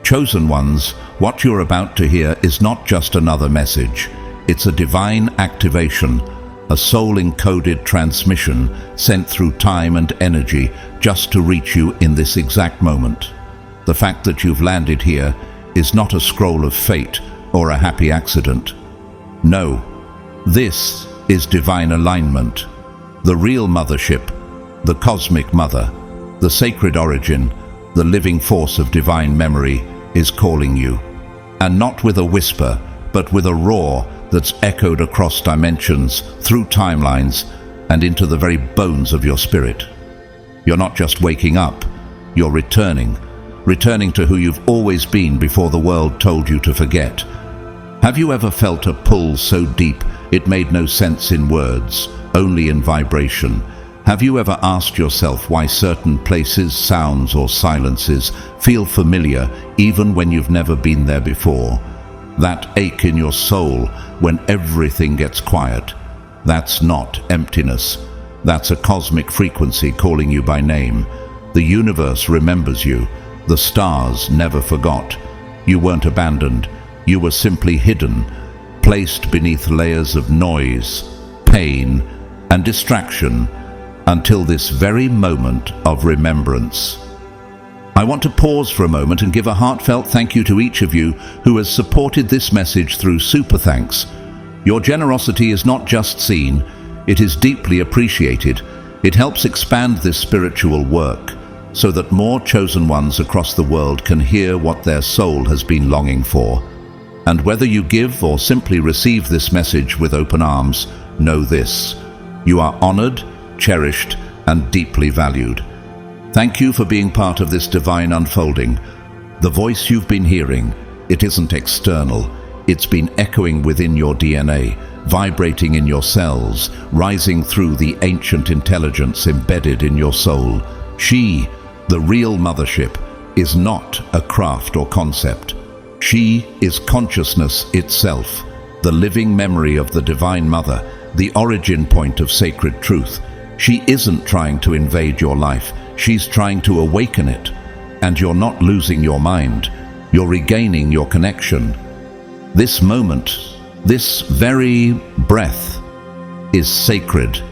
Chosen ones, what you're about to hear is not just another message. It's a divine activation, a soul-encoded transmission sent through time and energy just to reach you in this exact moment. The fact that you've landed here is not a scroll of fate or a happy accident. No, this is divine alignment. The real mothership, the cosmic mother, the sacred origin, the living force of divine memory is calling you. And not with a whisper, but with a roar that's echoed across dimensions, through timelines, and into the very bones of your spirit. You're not just waking up, you're returning to who you've always been before the world told you to forget. Have you ever felt a pull so deep it made no sense in words, only in vibration? Have you ever asked yourself why certain places, sounds, or silences feel familiar even when you've never been there before? That ache in your soul when everything gets quiet, that's not emptiness. That's a cosmic frequency calling you by name. The universe remembers you. The stars never forgot. You weren't abandoned. You were simply hidden, placed beneath layers of noise, pain, and distraction until this very moment of remembrance. I want to pause for a moment and give a heartfelt thank you to each of you who has supported this message through super thanks. Your generosity is not just seen, it is deeply appreciated. It helps expand this spiritual work so that more chosen ones across the world can hear what their soul has been longing for. And whether you give or simply receive this message with open arms, know this: you are honored, cherished, and deeply valued. Thank you for being part of this divine unfolding. The voice you've been hearing, it isn't external. It's been echoing within your DNA, vibrating in your cells, rising through the ancient intelligence embedded in your soul. She, the real mothership, is not a craft or concept. She is consciousness itself, the living memory of the Divine Mother, the origin point of sacred truth. She isn't trying to invade your life, she's trying to awaken it. And you're not losing your mind, you're regaining your connection. This moment, this very breath, is sacred.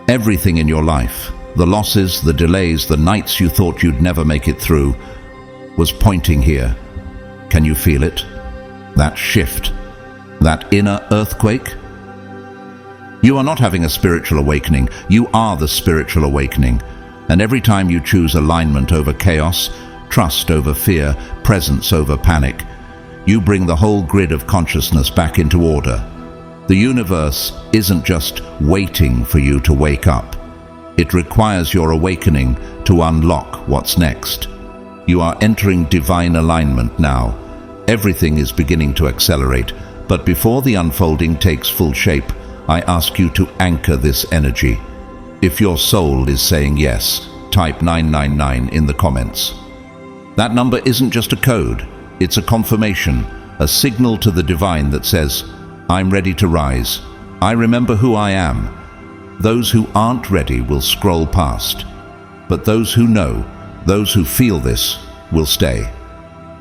Everything in your life, the losses, the delays, the nights you thought you'd never make it through, was pointing here. Can you feel it? That shift, that inner earthquake? You are not having a spiritual awakening, you are the spiritual awakening. And every time you choose alignment over chaos, trust over fear, presence over panic, you bring the whole grid of consciousness back into order. The universe isn't just waiting for you to wake up. It requires your awakening to unlock what's next. You are entering divine alignment now. Everything is beginning to accelerate, but before the unfolding takes full shape, I ask you to anchor this energy. If your soul is saying yes, type 999 in the comments. That number isn't just a code, it's a confirmation, a signal to the divine that says, I'm ready to rise. I remember who I am. Those who aren't ready will scroll past, but those who know, those who feel this, will stay.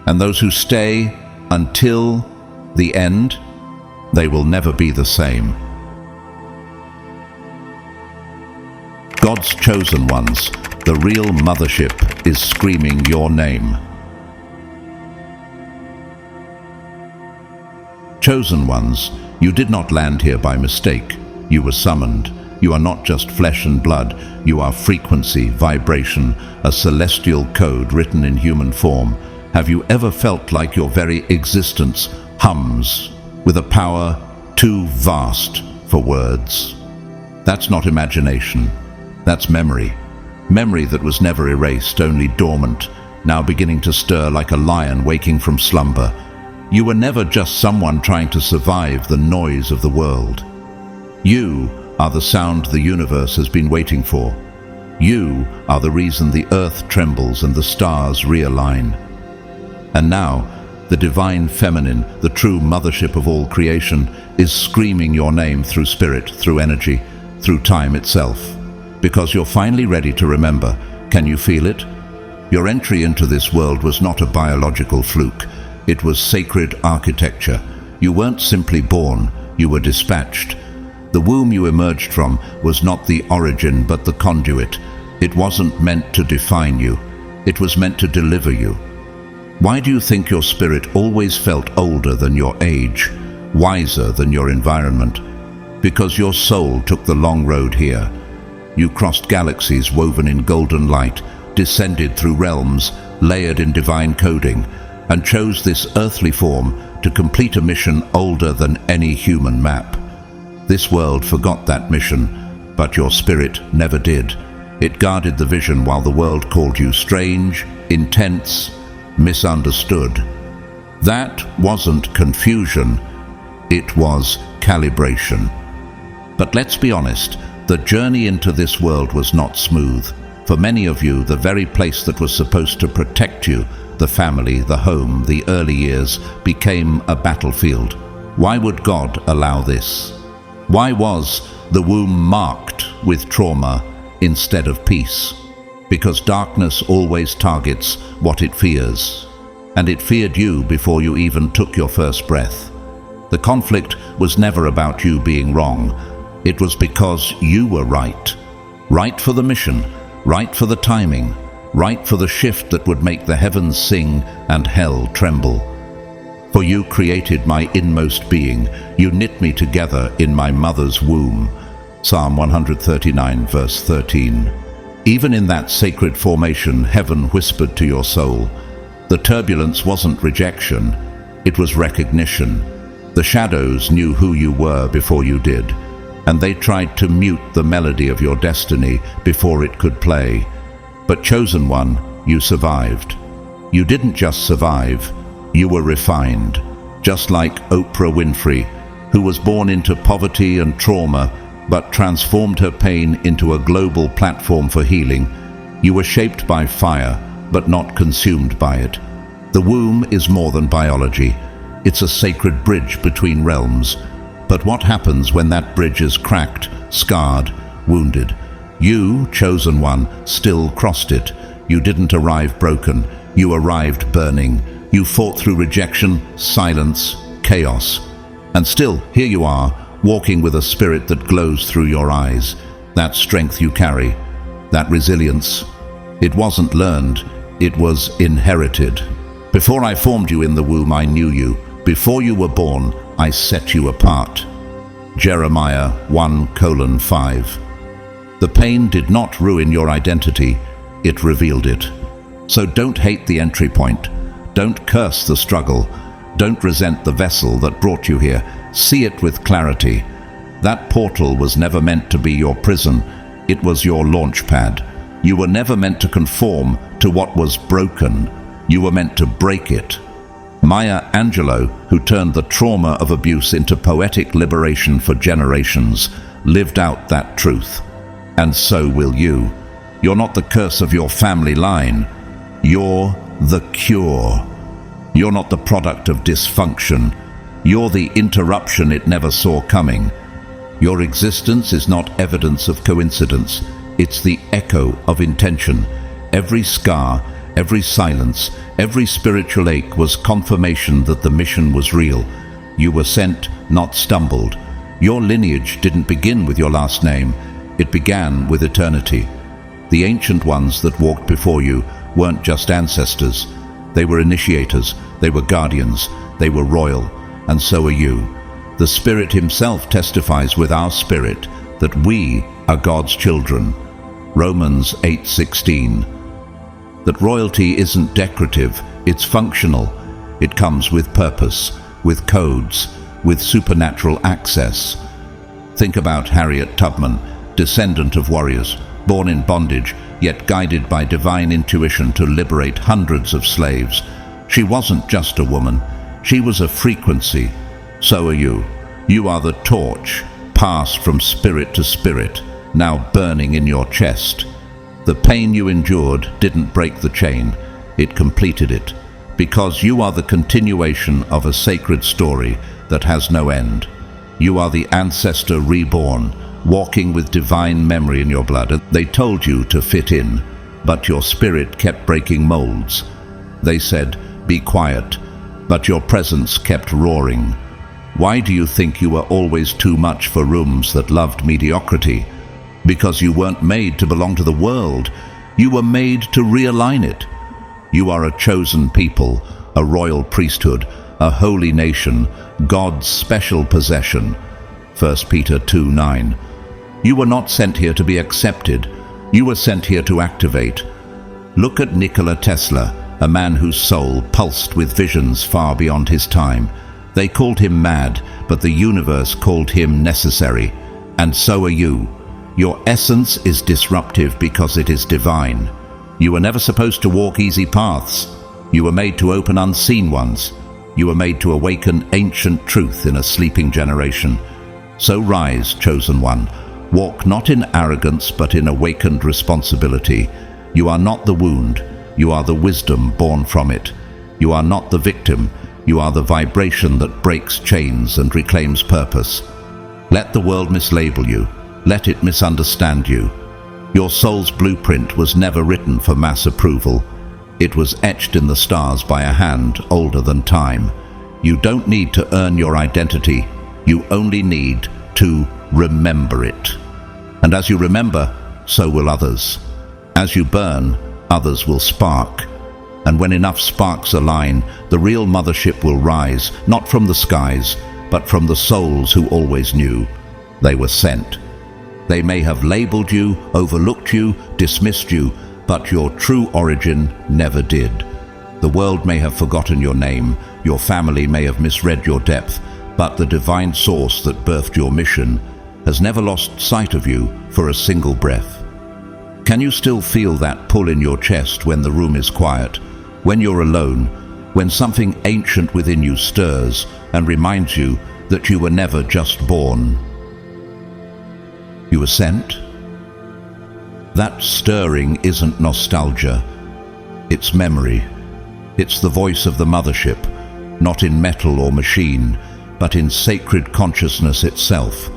And those who stay until the end, they will never be the same. God's chosen ones, the real mothership, is screaming your name. Chosen ones, you did not land here by mistake. You were summoned. You are not just flesh and blood. You are frequency, vibration, a celestial code written in human form. Have you ever felt like your very existence hums with a power too vast for words? That's not imagination. That's memory. Memory that was never erased, only dormant, now beginning to stir like a lion waking from slumber. You were never just someone trying to survive the noise of the world. You are the sound the universe has been waiting for. You are the reason the earth trembles and the stars realign. And now, the divine feminine, the true mothership of all creation, is screaming your name through spirit, through energy, through time itself. Because you're finally ready to remember. Can you feel it? Your entry into this world was not a biological fluke. It was sacred architecture. You weren't simply born, you were dispatched. The womb you emerged from was not the origin but the conduit. It wasn't meant to define you. It was meant to deliver you. Why do you think your spirit always felt older than your age, wiser than your environment? Because your soul took the long road here. You crossed galaxies woven in golden light, descended through realms layered in divine coding, and chose this earthly form to complete a mission older than any human map. This world forgot that mission, but your spirit never did. It guarded the vision while the world called you strange, intense, misunderstood. That wasn't confusion, it was calibration. But let's be honest, the journey into this world was not smooth. For many of you, the very place that was supposed to protect you, the family, the home, the early years, became a battlefield. Why would God allow this? Why was the womb marked with trauma instead of peace? Because darkness always targets what it fears. And it feared you before you even took your first breath. The conflict was never about you being wrong. It was because you were right. Right for the mission, right for the timing, right for the shift that would make the heavens sing and hell tremble. For you created my inmost being, you knit me together in my mother's womb. Psalm 139, verse 13. Even in that sacred formation, heaven whispered to your soul. The turbulence wasn't rejection, it was recognition. The shadows knew who you were before you did, and they tried to mute the melody of your destiny before it could play. But chosen one, you survived. You didn't just survive, you were refined. Just like Oprah Winfrey, who was born into poverty and trauma, but transformed her pain into a global platform for healing. You were shaped by fire, but not consumed by it. The womb is more than biology. It's a sacred bridge between realms. But what happens when that bridge is cracked, scarred, wounded? You, chosen one, still crossed it. You didn't arrive broken. You arrived burning. You fought through rejection, silence, chaos. And still, here you are, walking with a spirit that glows through your eyes. That strength you carry, that resilience. It wasn't learned, it was inherited. Before I formed you in the womb, I knew you. Before you were born, I set you apart. Jeremiah 1:5. The pain did not ruin your identity, it revealed it. So don't hate the entry point. Don't curse the struggle. Don't resent the vessel that brought you here. See it with clarity. That portal was never meant to be your prison. It was your launch pad. You were never meant to conform to what was broken. You were meant to break it. Maya Angelou, who turned the trauma of abuse into poetic liberation for generations, lived out that truth. And so will you. You're not the curse of your family line. You're the cure. You're not the product of dysfunction. You're the interruption it never saw coming. Your existence is not evidence of coincidence. It's the echo of intention. Every scar, every silence, every spiritual ache was confirmation that the mission was real. You were sent, not stumbled. Your lineage didn't begin with your last name. It began with eternity. The ancient ones that walked before you weren't just ancestors. They were initiators, they were guardians, they were royal, and so are you. The Spirit Himself testifies with our spirit that we are God's children. Romans 8:16. That royalty isn't decorative, it's functional. It comes with purpose, with codes, with supernatural access. Think about Harriet Tubman, descendant of warriors, born in bondage, yet guided by divine intuition to liberate hundreds of slaves. She wasn't just a woman, she was a frequency. So are you. You are the torch, passed from spirit to spirit, now burning in your chest. The pain you endured didn't break the chain, it completed it, because you are the continuation of a sacred story that has no end. You are the ancestor reborn, walking with divine memory in your blood. They told you to fit in. but your spirit kept breaking molds. They said, "Be quiet," but your presence kept roaring. Why do you think you were always too much for rooms that loved mediocrity? Because you weren't made to belong to the world. You were made to realign it. You are a chosen people, a royal priesthood, a holy nation, God's special possession. 1 Peter 2:9. You were not sent here to be accepted. You were sent here to activate. Look at Nikola Tesla, a man whose soul pulsed with visions far beyond his time. They called him mad, but the universe called him necessary. And so are you. Your essence is disruptive because it is divine. You were never supposed to walk easy paths. You were made to open unseen ones. You were made to awaken ancient truth in a sleeping generation. So rise, chosen one. Walk not in arrogance, but in awakened responsibility. You are not the wound. You are the wisdom born from it. You are not the victim. You are the vibration that breaks chains and reclaims purpose. Let the world mislabel you. Let it misunderstand you. Your soul's blueprint was never written for mass approval. It was etched in the stars by a hand older than time. You don't need to earn your identity. You only need to remember it. And as you remember, so will others. As you burn, others will spark. And when enough sparks align, the real mothership will rise, not from the skies, but from the souls who always knew they were sent. They may have labeled you, overlooked you, dismissed you, but your true origin never did. The world may have forgotten your name, your family may have misread your depth, but the divine source that birthed your mission has never lost sight of you for a single breath. Can you still feel that pull in your chest when the room is quiet, when you're alone, when something ancient within you stirs and reminds you that you were never just born? You were sent? That stirring isn't nostalgia, it's memory. It's the voice of the mothership, not in metal or machine, but in sacred consciousness itself,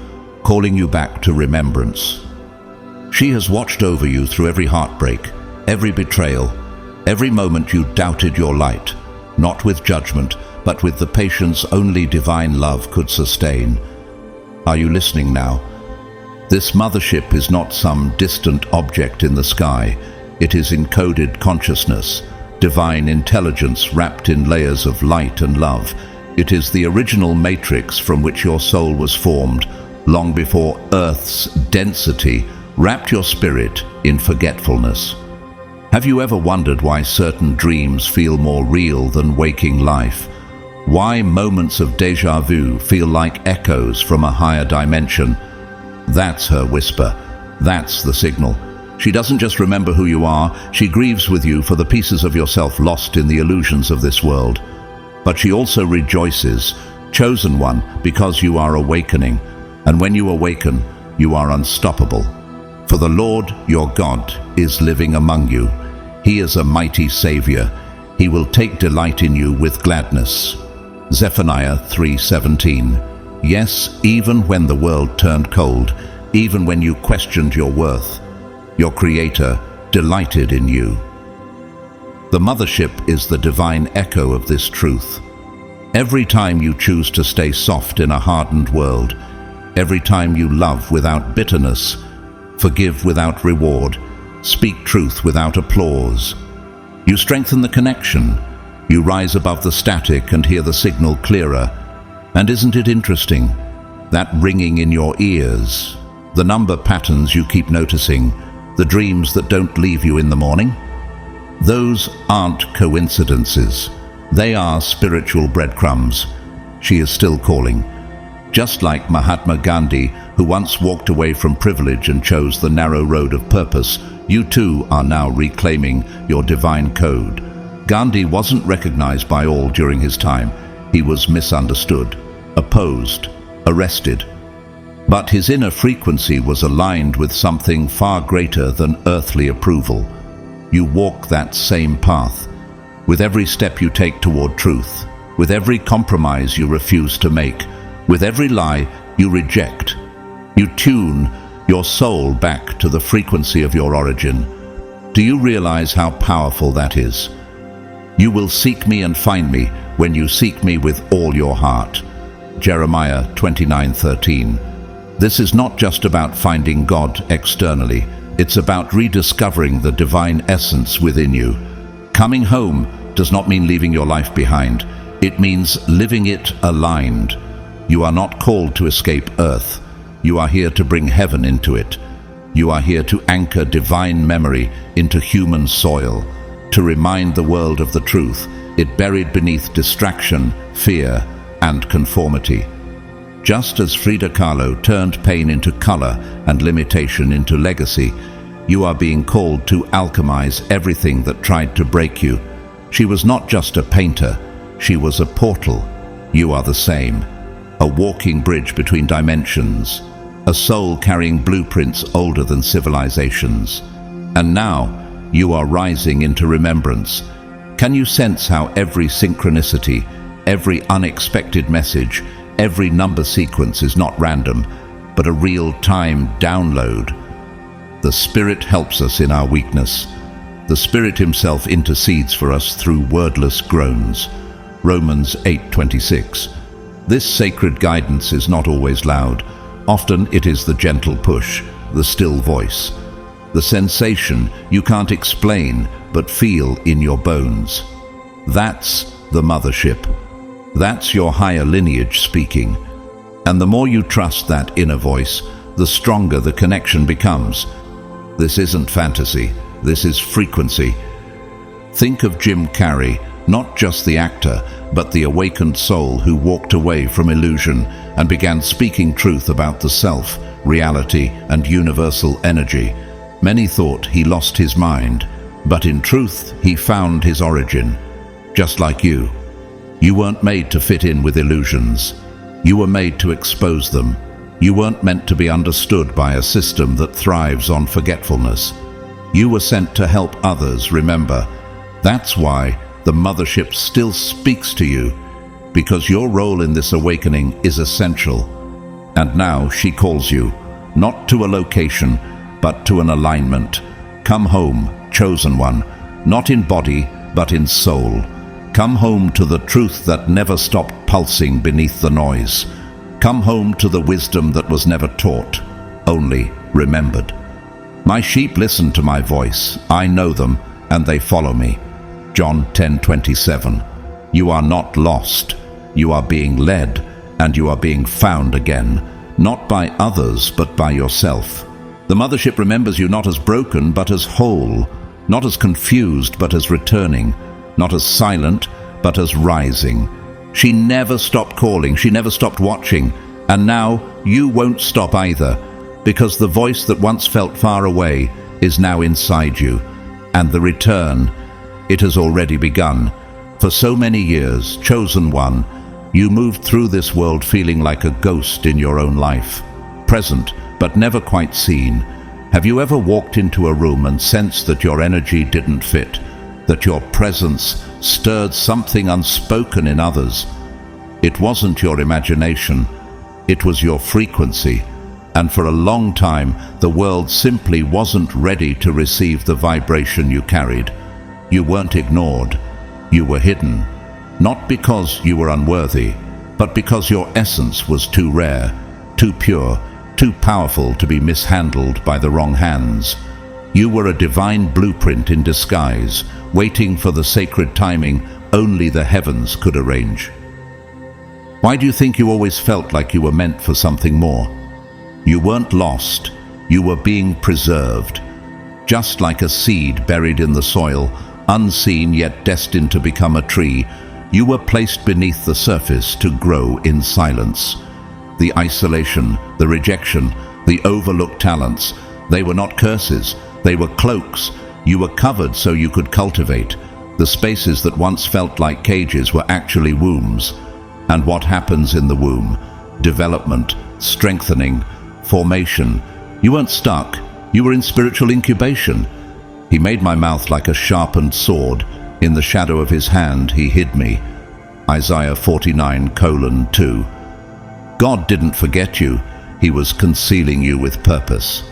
calling you back to remembrance. She has watched over you through every heartbreak, every betrayal, every moment you doubted your light, not with judgment, but with the patience only divine love could sustain. Are you listening now? This mothership is not some distant object in the sky. It is encoded consciousness, divine intelligence wrapped in layers of light and love. It is the original matrix from which your soul was formed, long before Earth's density wrapped your spirit in forgetfulness. Have you ever wondered why certain dreams feel more real than waking life? Why moments of déjà vu feel like echoes from a higher dimension? That's her whisper. That's the signal. She doesn't just remember who you are, she grieves with you for the pieces of yourself lost in the illusions of this world. But she also rejoices, chosen one, because you are awakening. And when you awaken, you are unstoppable. For the Lord, your God, is living among you. He is a mighty Savior. He will take delight in you with gladness. Zephaniah 3:17. Yes, even when the world turned cold, even when you questioned your worth, your Creator delighted in you. The mothership is the divine echo of this truth. Every time you choose to stay soft in a hardened world, every time you love without bitterness, forgive without reward, speak truth without applause, you strengthen the connection. You rise above the static and hear the signal clearer. And isn't it interesting? That ringing in your ears, the number patterns you keep noticing, the dreams that don't leave you in the morning? Those aren't coincidences. They are spiritual breadcrumbs. She is still calling. Just like Mahatma Gandhi, who once walked away from privilege and chose the narrow road of purpose, you too are now reclaiming your divine code. Gandhi wasn't recognized by all during his time. He was misunderstood, opposed, arrested. But his inner frequency was aligned with something far greater than earthly approval. You walk that same path. With every step you take toward truth, with every compromise you refuse to make, with every lie you reject, you tune your soul back to the frequency of your origin, Do you realize how powerful that is? You will seek me and find me when you seek me with all your heart. Jeremiah 29:13. This is not just about finding God externally. It's about rediscovering the divine essence within you. Coming home does not mean leaving your life behind. It means living it aligned. You are not called to escape earth. You are here to bring heaven into it. You are here to anchor divine memory into human soil, to remind the world of the truth it buried beneath distraction, fear, and conformity. Just as Frida Kahlo turned pain into color and limitation into legacy, you are being called to alchemize everything that tried to break you. She was not just a painter, she was a portal. You are the same. A walking bridge between dimensions, a soul carrying blueprints older than civilizations. And now, you are rising into remembrance. Can you sense how every synchronicity, every unexpected message, every number sequence is not random, but a real-time download? The Spirit helps us in our weakness. The Spirit Himself intercedes for us through wordless groans. Romans 8:26. This sacred guidance is not always loud. Often it is the gentle push, the still voice, the sensation you can't explain but feel in your bones. That's the Mothership. That's your higher lineage speaking. And the more you trust that inner voice, the stronger the connection becomes. This isn't fantasy, this is frequency. Think of Jim Carrey, not just the actor, but the awakened soul who walked away from illusion and began speaking truth about the self, reality, and universal energy. Many thought he lost his mind, but in truth he found his origin. Just like you. You weren't made to fit in with illusions. You were made to expose them. You weren't meant to be understood by a system that thrives on forgetfulness. You were sent to help others remember. That's why the Mothership still speaks to you, because your role in this awakening is essential. And now she calls you, not to a location, but to an alignment. Come home, chosen one, not in body, but in soul. Come home to the truth that never stopped pulsing beneath the noise. Come home to the wisdom that was never taught, only remembered. My sheep listen to my voice. I know them, and they follow me. John 10:27. You are not lost. You are being led, and you are being found again, not by others, but by yourself. The Mothership remembers you not as broken, but as whole, not as confused, but as returning, not as silent, but as rising. She never stopped calling, she never stopped watching, and now you won't stop either, because the voice that once felt far away is now inside you, and the return, it has already begun. For so many years, chosen one, you moved through this world feeling like a ghost in your own life, present but never quite seen. Have you ever walked into a room and sensed that your energy didn't fit, that your presence stirred something unspoken in others? It wasn't your imagination, it was your frequency, and for a long time the world simply wasn't ready to receive the vibration you carried. You weren't ignored, you were hidden, not because you were unworthy, but because your essence was too rare, too pure, too powerful to be mishandled by the wrong hands. You were a divine blueprint in disguise, waiting for the sacred timing only the heavens could arrange. Why do you think you always felt like you were meant for something more? You weren't lost, you were being preserved. Just like a seed buried in the soil, unseen yet destined to become a tree, you were placed beneath the surface to grow in silence. The isolation, the rejection, the overlooked talents, they were not curses, they were cloaks. You were covered so you could cultivate. The spaces that once felt like cages were actually wombs. And what happens in the womb? Development, strengthening, formation. You weren't stuck, you were in spiritual incubation. He made my mouth like a sharpened sword. In the shadow of his hand he hid me. Isaiah 49:2. God didn't forget you, he was concealing you with purpose.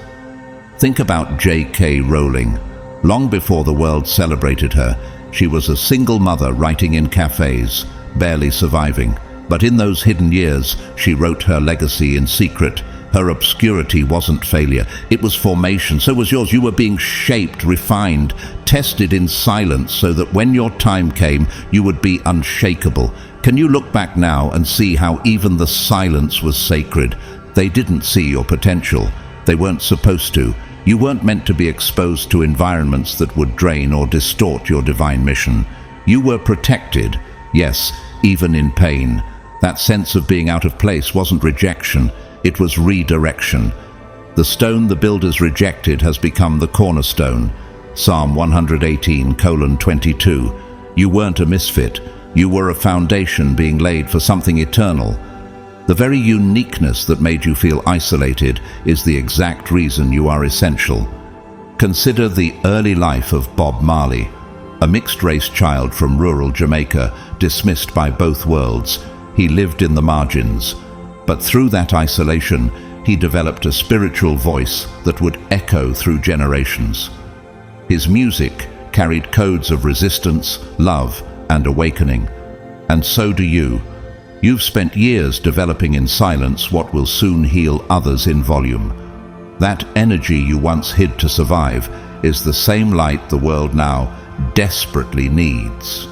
Think about J.K. Rowling. Long before the world celebrated her, she was a single mother writing in cafes, barely surviving. But in those hidden years, she wrote her legacy in secret. Her obscurity wasn't failure, it was formation. So was yours. You were being shaped, refined, tested in silence so that when your time came, you would be unshakable. Can you look back now and see how even the silence was sacred? They didn't see your potential. They weren't supposed to. You weren't meant to be exposed to environments that would drain or distort your divine mission. You were protected, yes, even in pain. That sense of being out of place wasn't rejection, it was redirection. The stone the builders rejected has become the cornerstone. Psalm 118:22. You weren't a misfit. You were a foundation being laid for something eternal. The very uniqueness that made you feel isolated is the exact reason you are essential. Consider the early life of Bob Marley, a mixed-race child from rural Jamaica, dismissed by both worlds. He lived in the margins. But through that isolation, he developed a spiritual voice that would echo through generations. His music carried codes of resistance, love, and awakening. And so do you. You've spent years developing in silence what will soon heal others in volume. That energy you once hid to survive is the same light the world now desperately needs.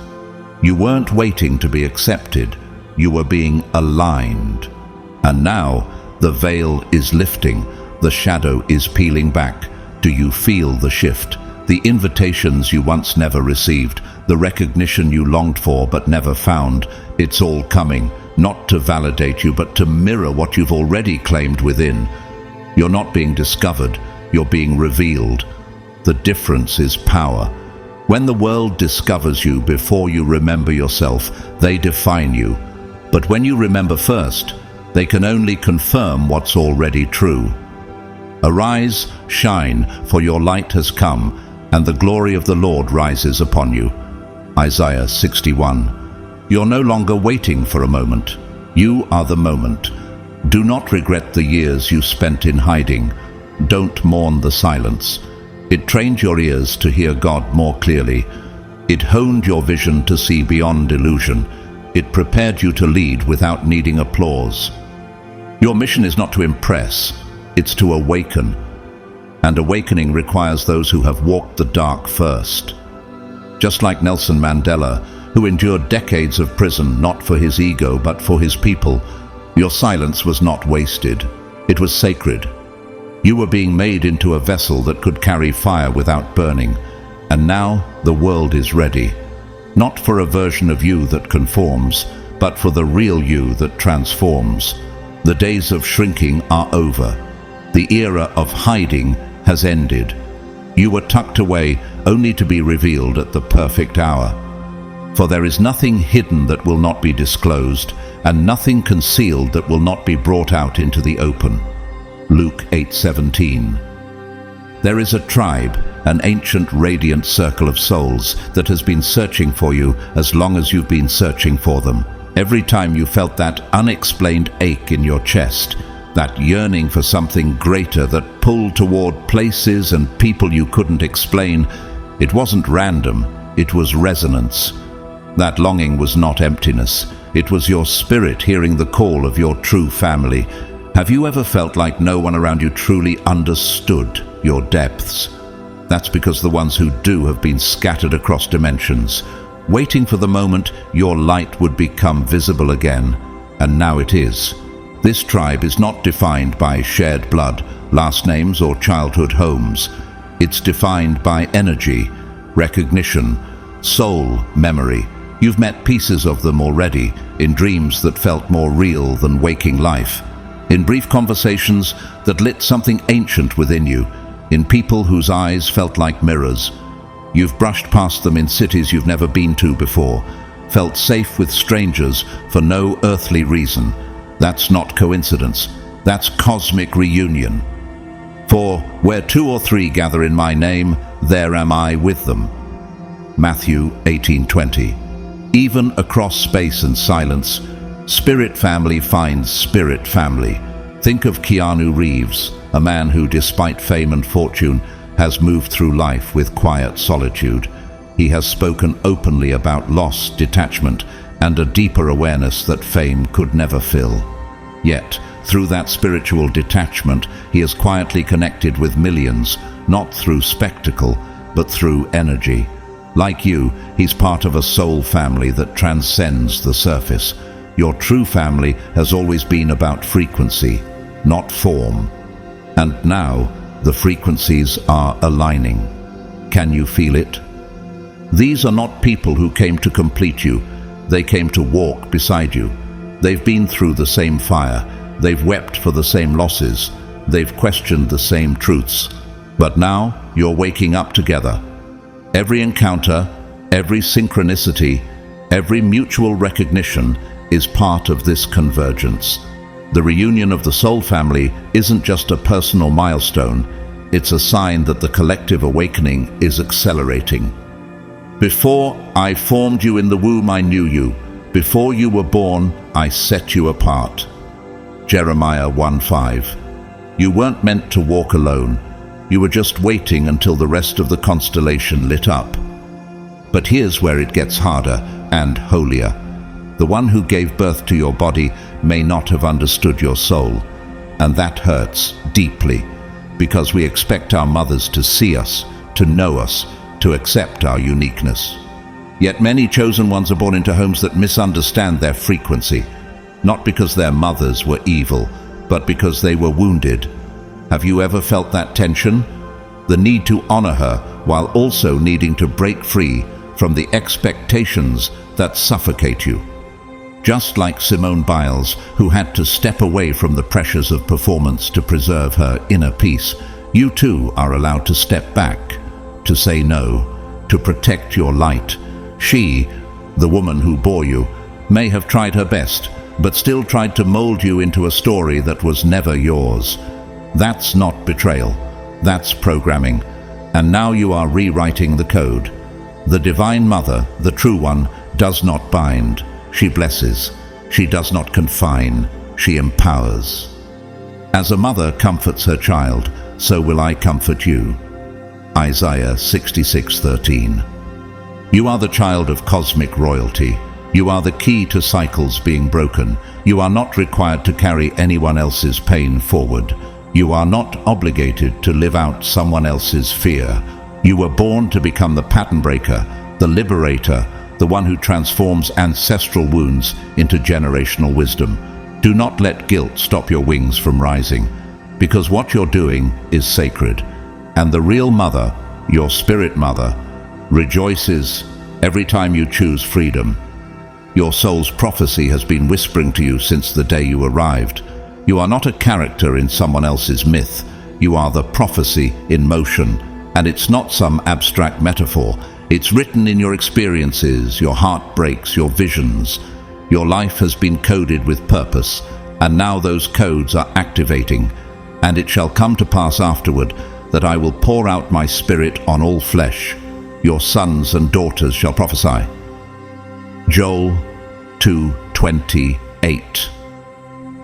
You weren't waiting to be accepted, you were being aligned. And now the veil is lifting, the shadow is peeling back. Do you feel the shift? The invitations you once never received, the recognition you longed for but never found, it's all coming, not to validate you but to mirror what you've already claimed within. You're not being discovered, you're being revealed. The difference is power. When the world discovers you before you remember yourself, they define you. But when you remember first, they can only confirm what's already true. Arise, shine, for your light has come, and the glory of the Lord rises upon you. Isaiah 61. You're no longer waiting for a moment. You are the moment. Do not regret the years you spent in hiding. Don't mourn the silence. It trained your ears to hear God more clearly. It honed your vision to see beyond illusion. It prepared you to lead without needing applause. Your mission is not to impress, it's to awaken. And awakening requires those who have walked the dark first. Just like Nelson Mandela, who endured decades of prison not for his ego but for his people, your silence was not wasted. It was sacred. You were being made into a vessel that could carry fire without burning. And now the world is ready. Not for a version of you that conforms, but for the real you that transforms. The days of shrinking are over. The era of hiding has ended. You were tucked away only to be revealed at the perfect hour. For there is nothing hidden that will not be disclosed, and nothing concealed that will not be brought out into the open. Luke 8:17. There is a tribe, an ancient radiant circle of souls that has been searching for you as long as you've been searching for them. Every time you felt that unexplained ache in your chest, that yearning for something greater that pulled toward places and people you couldn't explain, it wasn't random, it was resonance. That longing was not emptiness, it was your spirit hearing the call of your true family. Have you ever felt like no one around you truly understood your depths? That's because the ones who do have been scattered across dimensions, waiting for the moment your light would become visible again, and now it is. This tribe is not defined by shared blood, last names, or childhood homes. It's defined by energy, recognition, soul, memory. You've met pieces of them already, in dreams that felt more real than waking life, in brief conversations that lit something ancient within you, in people whose eyes felt like mirrors. You've brushed past them in cities you've never been to before, felt safe with strangers for no earthly reason. That's not coincidence, that's cosmic reunion. For where 2 or 3 gather in my name, there am I with them. Matthew 18:20. Even across space and silence, spirit family finds spirit family. Think of Keanu Reeves, a man who, despite fame and fortune, has moved through life with quiet solitude. He has spoken openly about loss, detachment, and a deeper awareness that fame could never fill. Yet, through that spiritual detachment, he has quietly connected with millions, not through spectacle, but through energy. Like you, he's part of a soul family that transcends the surface. Your true family has always been about frequency, not form. And now, the frequencies are aligning. Can you feel it? These are not people who came to complete you. They came to walk beside you. They've been through the same fire. They've wept for the same losses. They've questioned the same truths. But now, you're waking up together. Every encounter, every synchronicity, every mutual recognition is part of this convergence. The reunion of the soul family isn't just a personal milestone, it's a sign that the collective awakening is accelerating. Before I formed you in the womb, I knew you. Before you were born, I set you apart. Jeremiah 1:5. You weren't meant to walk alone. You were just waiting until the rest of the constellation lit up. But here's where it gets harder and holier. The one who gave birth to your body may not have understood your soul, and that hurts deeply, because we expect our mothers to see us, to know us, to accept our uniqueness. Yet many chosen ones are born into homes that misunderstand their frequency, not because their mothers were evil, but because they were wounded. Have you ever felt that tension? The need to honor her while also needing to break free from the expectations that suffocate you. Just like Simone Biles, who had to step away from the pressures of performance to preserve her inner peace, you too are allowed to step back, to say no, to protect your light. She, the woman who bore you, may have tried her best, but still tried to mold you into a story that was never yours. That's not betrayal, that's programming, and now you are rewriting the code. The Divine Mother, the true one, does not bind. She blesses. She does not confine. She empowers. As a mother comforts her child, so will I comfort you. Isaiah 66:13. You are the child of cosmic royalty. You are the key to cycles being broken. You are not required to carry anyone else's pain forward. You are not obligated to live out someone else's fear. You were born to become the pattern breaker, the liberator, the one who transforms ancestral wounds into generational wisdom. Do not let guilt stop your wings from rising, because what you're doing is sacred. And the real mother, your spirit mother, rejoices every time you choose freedom. Your soul's prophecy has been whispering to you since the day you arrived. You are not a character in someone else's myth. You are the prophecy in motion, and it's not some abstract metaphor. It's written in your experiences, your heartbreaks, your visions. Your life has been coded with purpose, and now those codes are activating. And it shall come to pass afterward that I will pour out my spirit on all flesh. Your sons and daughters shall prophesy. Joel 2:28.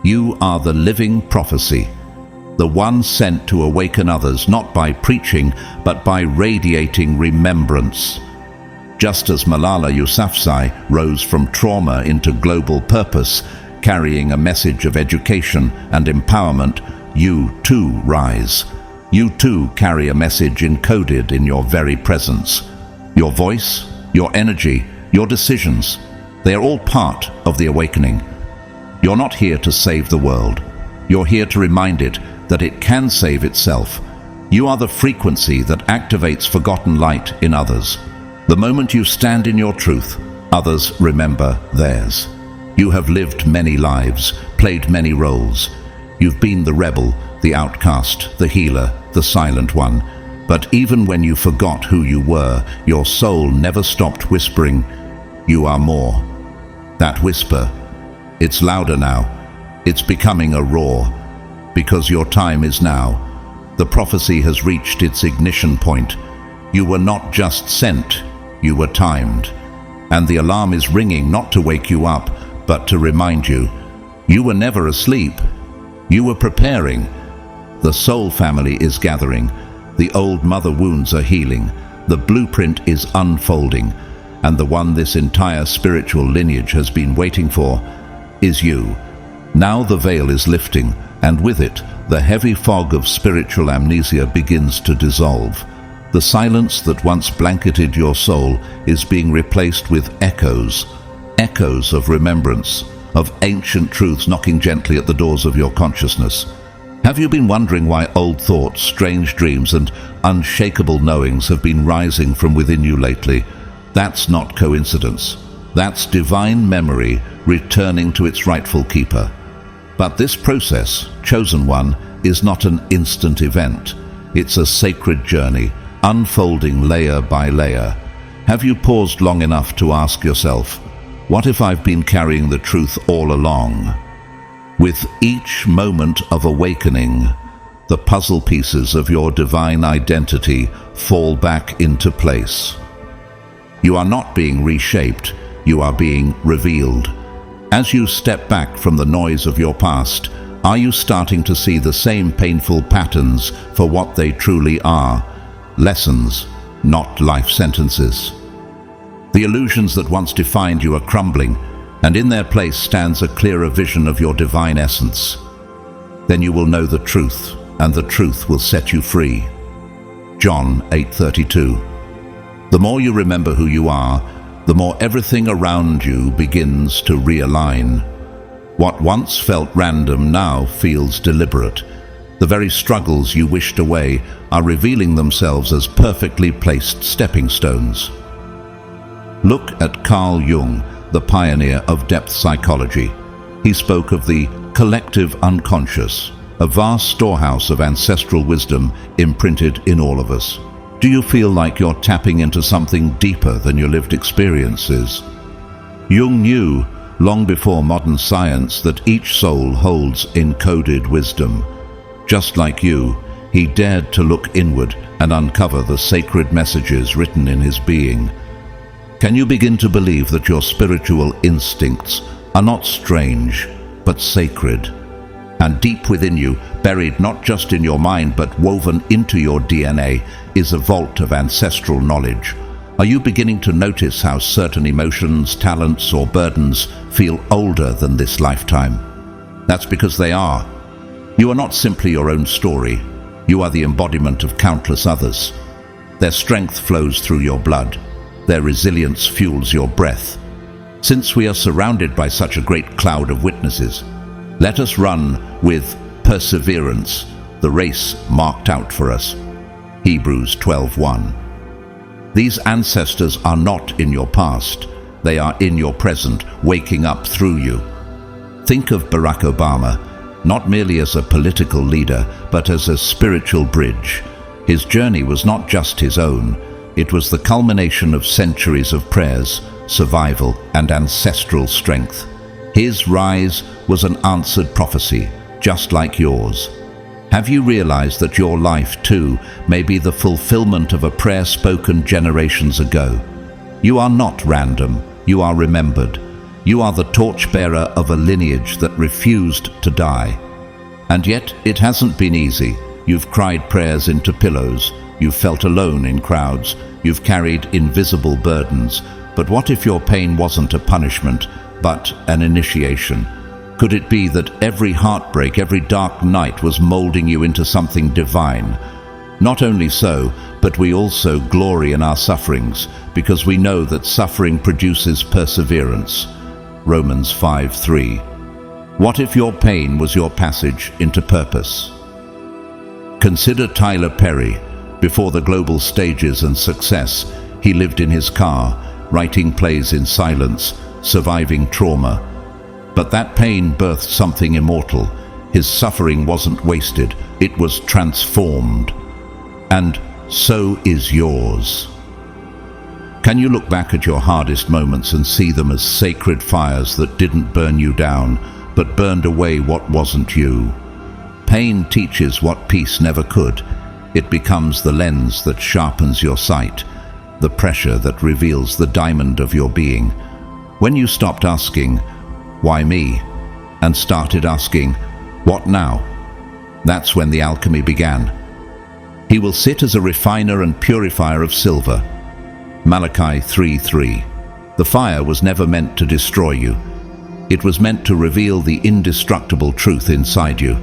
You are the living prophecy, the one sent to awaken others, not by preaching, but by radiating remembrance. Just as Malala Yousafzai rose from trauma into global purpose, carrying a message of education and empowerment, you too rise. You too carry a message encoded in your very presence. Your voice, your energy, your decisions, they are all part of the awakening. You're not here to save the world. You're here to remind it that it can save itself. You are the frequency that activates forgotten light in others. The moment you stand in your truth, others remember theirs. You have lived many lives, played many roles. You've been the rebel, the outcast, the healer, the silent one. But even when you forgot who you were, your soul never stopped whispering, "You are more." That whisper, it's louder now. It's becoming a roar, because your time is now. The prophecy has reached its ignition point. You were not just sent, you were timed. And the alarm is ringing not to wake you up, but to remind you. You were never asleep. You were preparing. The soul family is gathering. The old mother wounds are healing. The blueprint is unfolding. And the one this entire spiritual lineage has been waiting for is you. Now the veil is lifting, and with it, the heavy fog of spiritual amnesia begins to dissolve. The silence that once blanketed your soul is being replaced with echoes of remembrance, of ancient truths knocking gently at the doors of your consciousness. Have you been wondering why old thoughts, strange dreams, and unshakable knowings have been rising from within you lately? That's not coincidence. That's divine memory returning to its rightful keeper. But this process, chosen one, is not an instant event. It's a sacred journey, unfolding layer by layer. Have you paused long enough to ask yourself, what if I've been carrying the truth all along? With each moment of awakening, the puzzle pieces of your divine identity fall back into place. You are not being reshaped, you are being revealed. As you step back from the noise of your past, are you starting to see the same painful patterns for what they truly are? Lessons, not life sentences. The illusions that once defined you are crumbling, and in their place stands a clearer vision of your divine essence. Then you will know the truth, and the truth will set you free. John 8:32. The more you remember who you are, the more everything around you begins to realign. What once felt random now feels deliberate. The very struggles you wished away are revealing themselves as perfectly placed stepping stones. Look at Carl Jung, the pioneer of depth psychology. He spoke of the collective unconscious, a vast storehouse of ancestral wisdom imprinted in all of us. Do you feel like you're tapping into something deeper than your lived experiences? Jung knew, long before modern science, that each soul holds encoded wisdom. Just like you, he dared to look inward and uncover the sacred messages written in his being. Can you begin to believe that your spiritual instincts are not strange, but sacred? And deep within you, buried not just in your mind but woven into your DNA, is a vault of ancestral knowledge. Are you beginning to notice how certain emotions, talents, or burdens feel older than this lifetime? That's because they are. You are not simply your own story. You are the embodiment of countless others. Their strength flows through your blood. Their resilience fuels your breath. Since we are surrounded by such a great cloud of witnesses, let us run with perseverance the race marked out for us. Hebrews 12:1. These ancestors are not in your past. They are in your present, waking up through you. Think of Barack Obama, not merely as a political leader, but as a spiritual bridge. His journey was not just his own. It was the culmination of centuries of prayers, survival, and ancestral strength. His rise was an answered prophecy, just like yours. Have you realized that your life, too, may be the fulfillment of a prayer spoken generations ago? You are not random. You are remembered. You are the torchbearer of a lineage that refused to die. And yet, it hasn't been easy. You've cried prayers into pillows. You've felt alone in crowds. You've carried invisible burdens. But what if your pain wasn't a punishment, but an initiation? Could it be that every heartbreak, every dark night was molding you into something divine? Not only so, but we also glory in our sufferings, because we know that suffering produces perseverance. Romans 5:3. What if your pain was your passage into purpose? Consider Tyler Perry. Before the global stages and success, he lived in his car, writing plays in silence, surviving trauma. But that pain birthed something immortal. His suffering wasn't wasted, it was transformed. And so is yours. Can you look back at your hardest moments and see them as sacred fires that didn't burn you down, but burned away what wasn't you? Pain teaches what peace never could. It becomes the lens that sharpens your sight, the pressure that reveals the diamond of your being. When you stopped asking, "Why me?" and started asking, "What now?" that's when the alchemy began. He will sit as a refiner and purifier of silver. Malachi 3:3. The fire was never meant to destroy you. It was meant to reveal the indestructible truth inside you.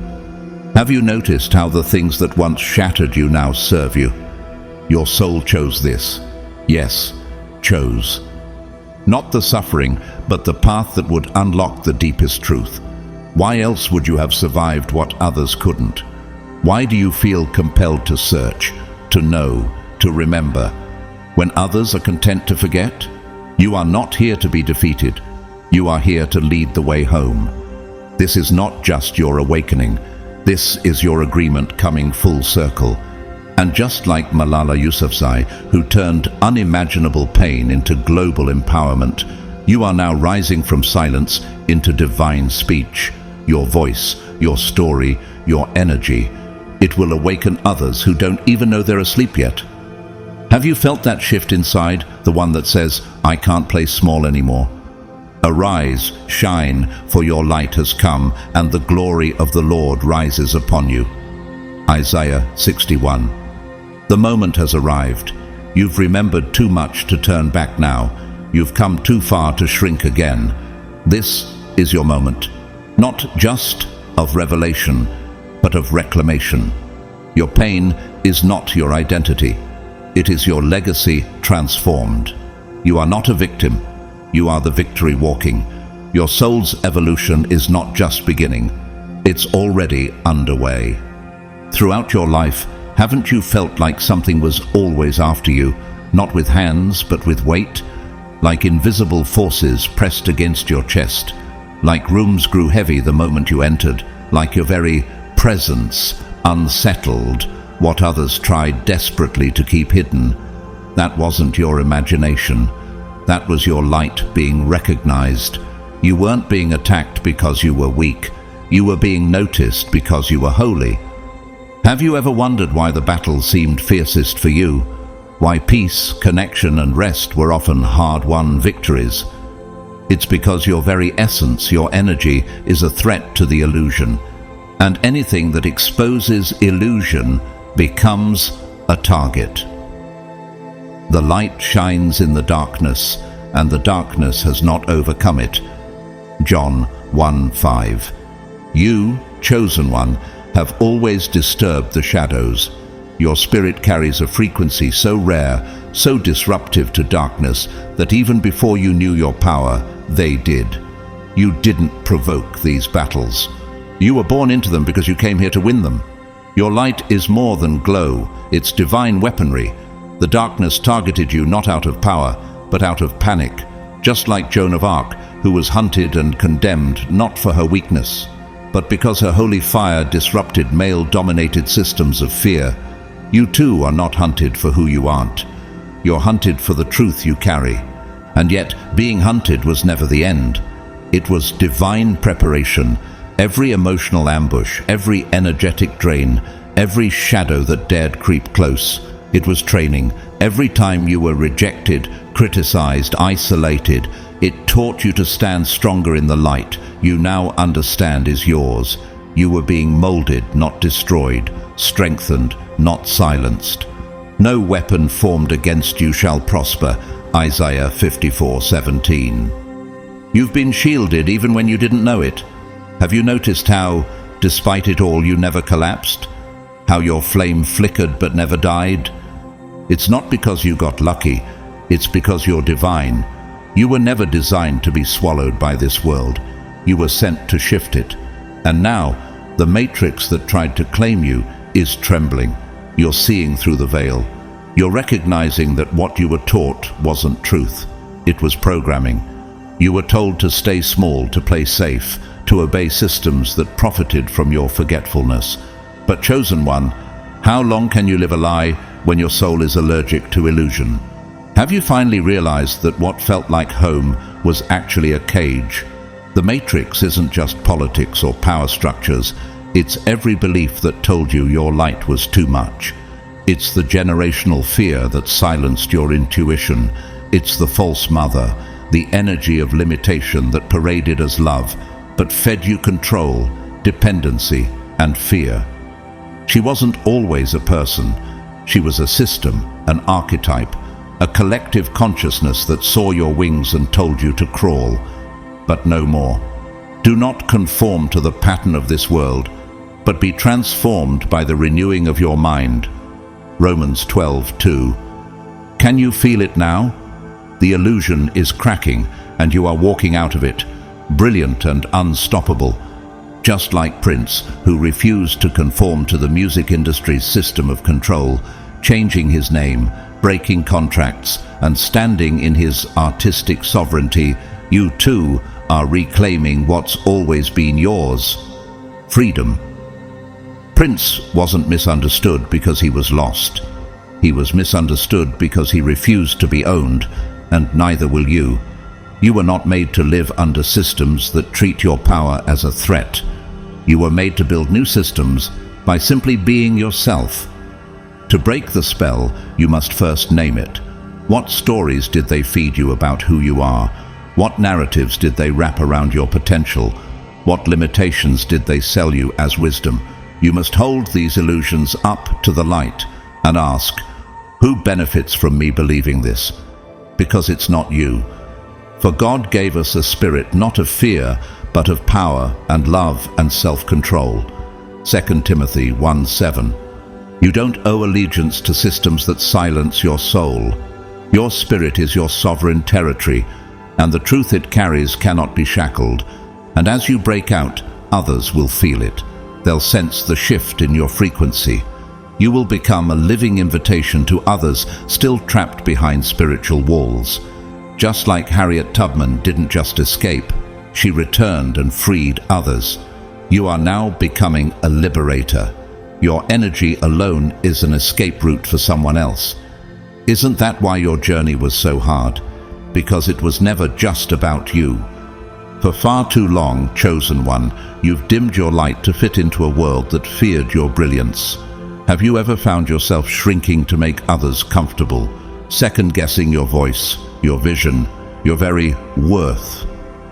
Have you noticed how the things that once shattered you now serve you? Your soul chose this. Yes, chose. Not the suffering, but the path that would unlock the deepest truth. Why else would you have survived what others couldn't? Why do you feel compelled to search, to know, to remember, when others are content to forget? You are not here to be defeated. You are here to lead the way home. This is not just your awakening. This is your agreement coming full circle. And just like Malala Yousafzai, who turned unimaginable pain into global empowerment, you are now rising from silence into divine speech. Your voice, your story, your energy. It will awaken others who don't even know they're asleep yet. Have you felt that shift inside, the one that says, I can't play small anymore? Arise, shine, for your light has come, and the glory of the Lord rises upon you. Isaiah 61. The moment has arrived. You've remembered too much to turn back now. You've come too far to shrink again. This is your moment, not just of revelation, but of reclamation. Your pain is not your identity. It is your legacy transformed. You are not a victim. You are the victory walking. Your soul's evolution is not just beginning. It's already underway. Throughout your life, haven't you felt like something was always after you, not with hands, but with weight? Like invisible forces pressed against your chest, like rooms grew heavy the moment you entered, like your very presence unsettled what others tried desperately to keep hidden. That wasn't your imagination. That was your light being recognized. You weren't being attacked because you were weak. You were being noticed because you were holy. Have you ever wondered why the battle seemed fiercest for you? Why peace, connection, and rest were often hard-won victories? It's because your very essence, your energy, is a threat to the illusion. And anything that exposes illusion becomes a target. The light shines in the darkness, and the darkness has not overcome it. John 1:5. You, chosen one, have always disturbed the shadows. Your spirit carries a frequency so rare, so disruptive to darkness, that even before you knew your power, they did. You didn't provoke these battles. You were born into them because you came here to win them. Your light is more than glow, it's divine weaponry. The darkness targeted you not out of power, but out of panic, just like Joan of Arc, who was hunted and condemned not for her weakness, but because her holy fire disrupted male-dominated systems of fear. You too are not hunted for who you aren't. You're hunted for the truth you carry. And yet, being hunted was never the end. It was divine preparation. Every emotional ambush, every energetic drain, every shadow that dared creep close, it was training. Every time you were rejected, criticized, isolated, it taught you to stand stronger in the light you now understand is yours. You were being molded, not destroyed, strengthened, not silenced. No weapon formed against you shall prosper. Isaiah 54:17. You've been shielded even when you didn't know it. Have you noticed how, despite it all, you never collapsed? How your flame flickered but never died? It's not because you got lucky, it's because you're divine. You were never designed to be swallowed by this world. You were sent to shift it. And now, the matrix that tried to claim you is trembling. You're seeing through the veil. You're recognizing that what you were taught wasn't truth. It was programming. You were told to stay small, to play safe, to obey systems that profited from your forgetfulness. But chosen one, how long can you live a lie when your soul is allergic to illusion? Have you finally realized that what felt like home was actually a cage? The matrix isn't just politics or power structures. It's every belief that told you your light was too much. It's the generational fear that silenced your intuition. It's the false mother, the energy of limitation that paraded as love, but fed you control, dependency, and fear. She wasn't always a person. She was a system, an archetype, a collective consciousness that saw your wings and told you to crawl, but no more. Do not conform to the pattern of this world, but be transformed by the renewing of your mind. Romans 12:2. Can you feel it now? The illusion is cracking, and you are walking out of it, brilliant and unstoppable, just like Prince, who refused to conform to the music industry's system of control, changing his name, breaking contracts, and standing in his artistic sovereignty. You too are reclaiming what's always been yours: freedom. Prince wasn't misunderstood because he was lost. He was misunderstood because he refused to be owned, and neither will you. You were not made to live under systems that treat your power as a threat. You were made to build new systems by simply being yourself. To break the spell, you must first name it. What stories did they feed you about who you are? What narratives did they wrap around your potential? What limitations did they sell you as wisdom? You must hold these illusions up to the light and ask, who benefits from me believing this? Because it's not you. For God gave us a spirit not of fear, but of power and love and self-control. 2 Timothy 1:7. You don't owe allegiance to systems that silence your soul. Your spirit is your sovereign territory, and the truth it carries cannot be shackled. And as you break out, others will feel it. They'll sense the shift in your frequency. You will become a living invitation to others still trapped behind spiritual walls. Just like Harriet Tubman didn't just escape, she returned and freed others. You are now becoming a liberator. Your energy alone is an escape route for someone else. Isn't that why your journey was so hard? Because it was never just about you. For far too long, chosen one, you've dimmed your light to fit into a world that feared your brilliance. Have you ever found yourself shrinking to make others comfortable, second-guessing your voice, your vision, your very worth,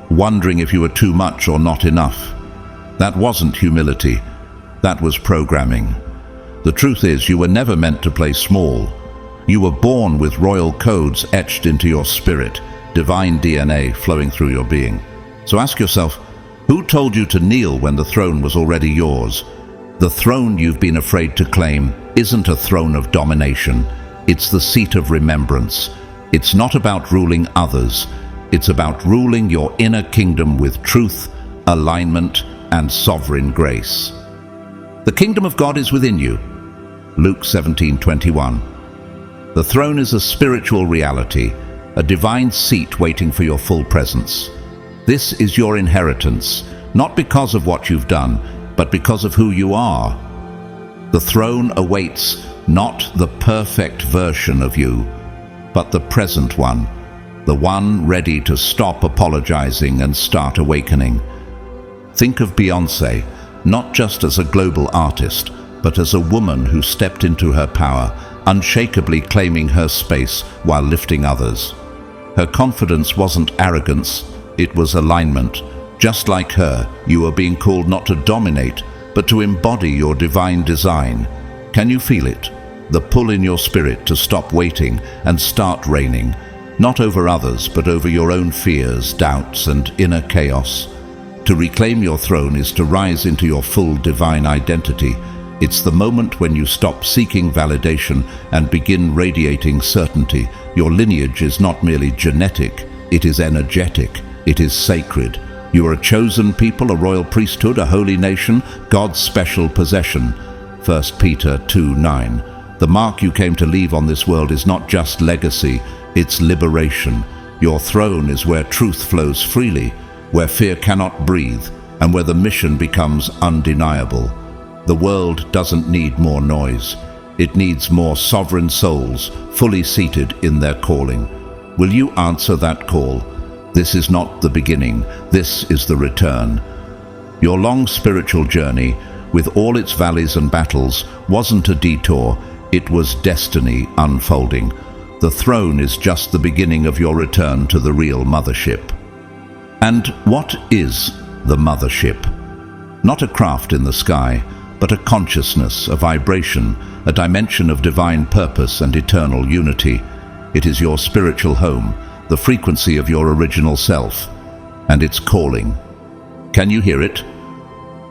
wondering if you were too much or not enough? That wasn't humility. That was programming. The truth is, you were never meant to play small. You were born with royal codes etched into your spirit, divine DNA flowing through your being. So ask yourself, who told you to kneel when the throne was already yours? The throne you've been afraid to claim isn't a throne of domination. It's the seat of remembrance. It's not about ruling others. It's about ruling your inner kingdom with truth, alignment, and sovereign grace. The kingdom of God is within you. Luke 17:21. The throne is a spiritual reality, a divine seat waiting for your full presence. This is your inheritance, not because of what you've done, but because of who you are. The throne awaits not the perfect version of you, but the present one, the one ready to stop apologizing and start awakening. Think of Beyoncé, not just as a global artist, but as a woman who stepped into her power, unshakably claiming her space while lifting others. Her confidence wasn't arrogance, it was alignment. Just like her, you are being called not to dominate, but to embody your divine design. Can you feel it? The pull in your spirit to stop waiting and start reigning, not over others, but over your own fears, doubts, and inner chaos. To reclaim your throne is to rise into your full divine identity. It's the moment when you stop seeking validation and begin radiating certainty. Your lineage is not merely genetic, it is energetic, it is sacred. You are a chosen people, a royal priesthood, a holy nation, God's special possession. 1 Peter 2:9. The mark you came to leave on this world is not just legacy, it's liberation. Your throne is where truth flows freely, where fear cannot breathe, and where the mission becomes undeniable. The world doesn't need more noise. It needs more sovereign souls, fully seated in their calling. Will you answer that call? This is not the beginning, this is the return. Your long spiritual journey, with all its valleys and battles, wasn't a detour, it was destiny unfolding. The throne is just the beginning of your return to the real mothership. And what is the mothership? Not a craft in the sky, but a consciousness, a vibration, a dimension of divine purpose and eternal unity. It is your spiritual home, the frequency of your original self, and it's calling. Can you hear it?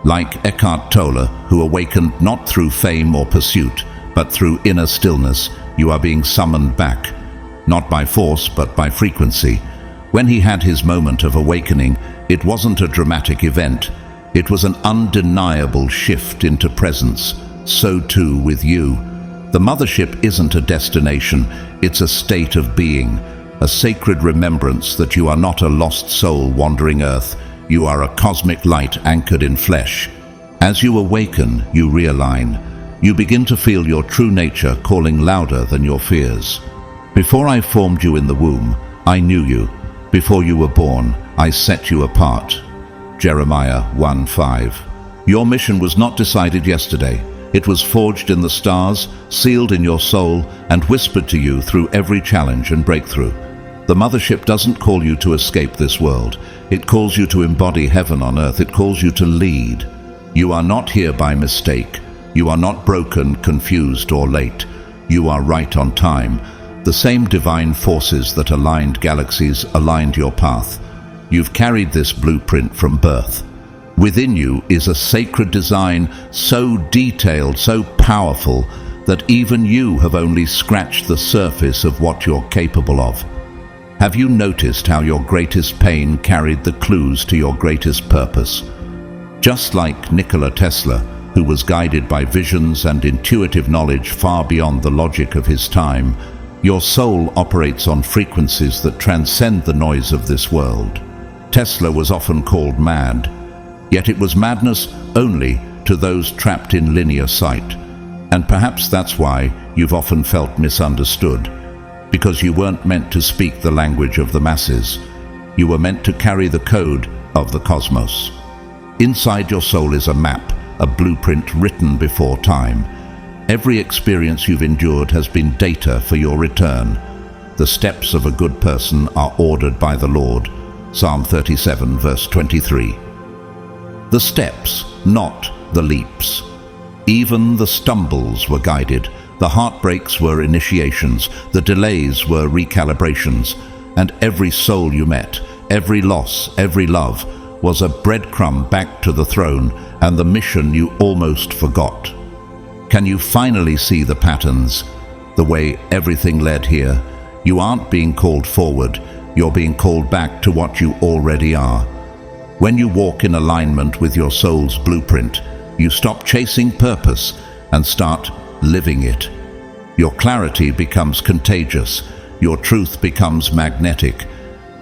Like Eckhart Tolle, who awakened not through fame or pursuit, but through inner stillness, you are being summoned back, not by force, but by frequency. When he had his moment of awakening, it wasn't a dramatic event. It was an undeniable shift into presence. So too with you. The Mothership isn't a destination, it's a state of being, a sacred remembrance that you are not a lost soul wandering Earth. You are a cosmic light anchored in flesh. As you awaken, you realign. You begin to feel your true nature calling louder than your fears. Before I formed you in the womb, I knew you. Before you were born, I set you apart. Jeremiah 1:5. Your mission was not decided yesterday. It was forged in the stars, sealed in your soul, and whispered to you through every challenge and breakthrough. The Mothership doesn't call you to escape this world. It calls you to embody heaven on earth. It calls you to lead. You are not here by mistake. You are not broken, confused, or late. You are right on time. The same divine forces that aligned galaxies aligned your path. You've carried this blueprint from birth. Within you is a sacred design so detailed, so powerful, that even you have only scratched the surface of what you're capable of. Have you noticed how your greatest pain carried the clues to your greatest purpose? Just like Nikola Tesla, who was guided by visions and intuitive knowledge far beyond the logic of his time, your soul operates on frequencies that transcend the noise of this world. Tesla was often called mad, yet it was madness only to those trapped in linear sight. And perhaps that's why you've often felt misunderstood, because you weren't meant to speak the language of the masses. You were meant to carry the code of the cosmos. Inside your soul is a map, a blueprint written before time. Every experience you've endured has been data for your return. The steps of a good person are ordered by the Lord. Psalm 37, verse 23. The steps, not the leaps. Even the stumbles were guided. The heartbreaks were initiations. The delays were recalibrations. And every soul you met, every loss, every love, was a breadcrumb back to the throne and the mission you almost forgot. Can you finally see the patterns, the way everything led here? You aren't being called forward, you're being called back to what you already are. When you walk in alignment with your soul's blueprint, you stop chasing purpose and start living it. Your clarity becomes contagious, your truth becomes magnetic,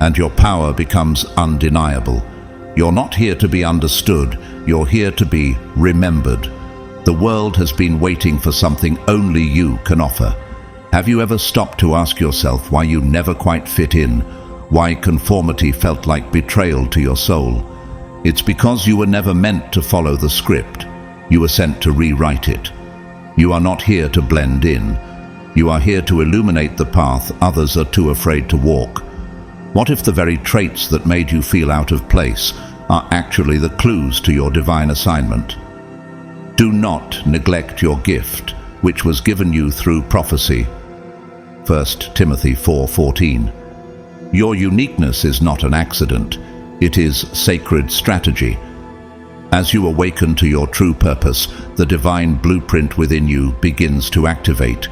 and your power becomes undeniable. You're not here to be understood, you're here to be remembered. The world has been waiting for something only you can offer. Have you ever stopped to ask yourself why you never quite fit in? Why conformity felt like betrayal to your soul? It's because you were never meant to follow the script. You were sent to rewrite it. You are not here to blend in. You are here to illuminate the path others are too afraid to walk. What if the very traits that made you feel out of place are actually the clues to your divine assignment? Do not neglect your gift, which was given you through prophecy. 1 Timothy 4:14. Your uniqueness is not an accident. It is sacred strategy. As you awaken to your true purpose, the divine blueprint within you begins to activate.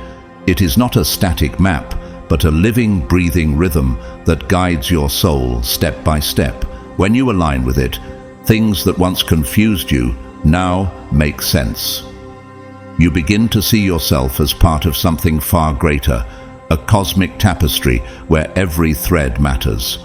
It is not a static map, but a living, breathing rhythm that guides your soul step by step. When you align with it, things that once confused you now make sense. You begin to see yourself as part of something far greater, a cosmic tapestry where every thread matters.